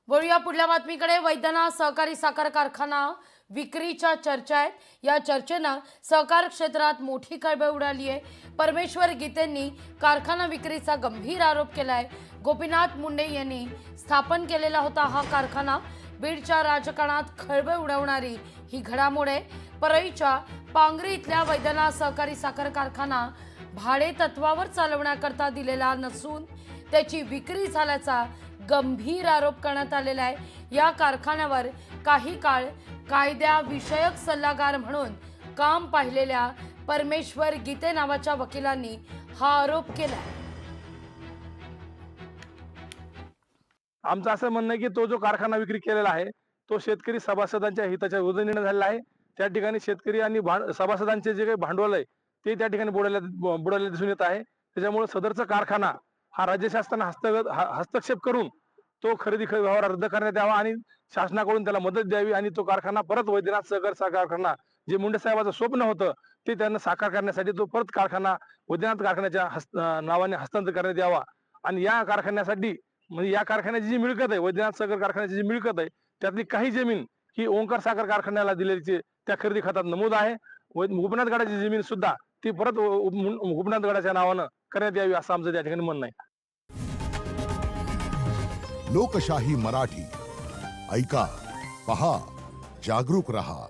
वळूया पुढल्या बातमीकडे. वैद्यनाथ सहकारी साखर कारखाना विक्रीच्या चर्चा आहेत. या चर्चेनं सहकार क्षेत्रात मोठी खळबळ उडाली आहे. परमेश्वर गीतेंनी कारखाना विक्रीचा गंभीर आरोप केलाय. गोपीनाथ मुंडे यांनी स्थापन केलेला होता हा कारखाना. बीडच्या राजकारणात खळबळ उडवणारी ही घडामोड आहे. परळीच्या पांगरी इथल्या वैद्यनाथ सहकारी साखर कारखाना भाडे तत्वावर चालवण्याकरता दिलेला नसून त्याची विक्री झाल्याचा गंभीर आरोप करण्यात आलेला आहे. या कारखान्यावर काही काळ कायद्याविषयक सल्लागार म्हणून काम पाहिलेल्या परमेश्वर गीते नावाच्या वकिलांनी हा आरोप केला. आमचं असं म्हणणं आहे की तो जो कारखाना विक्री केलेला आहे तो शेतकरी सभासदांच्या हिताच्या विरोधात झालेला आहे. त्या ठिकाणी शेतकरी आणि सभासदांचे जे काही भांडवल आहे ते त्या ठिकाणी बुडालेलं दिसून येत आहे. त्याच्यामुळे सदरचा कारखाना हा राज्य शासनाने हस्तक्षेप करून तो खरेदी व्यवहार रद्द करण्यात यावा आणि शासनाकडून त्याला मदत द्यावी आणि तो कारखाना परत वैद्यनाथ साखर कारखाना जे मुंडे साहेबांचं स्वप्न होतं ते त्यांना साकार करण्यासाठी तो परत कारखाना वैद्यनाथ कारखान्याच्या नावाने हस्तांतर करण्यात यावा. आणि या कारखान्यासाठी म्हणजे या कारखान्याची जी मिळकत आहे वैद्यनाथ साखर कारखान्याची जी मिळकत आहे त्यातली काही जमीन ही ओंकार साखर कारखान्याला दिलेली त्या खरेदी खात्यात नमूद आहे. गोपीनाथ गडाची जमीन सुद्धा ती परत गोपीनाथ गडाच्या नावानं करण्यात यावी असं आमचं त्या ठिकाणी म्हणणं आहे. लोकशाही मराठी ऐका, पहा, जागरूक रहा.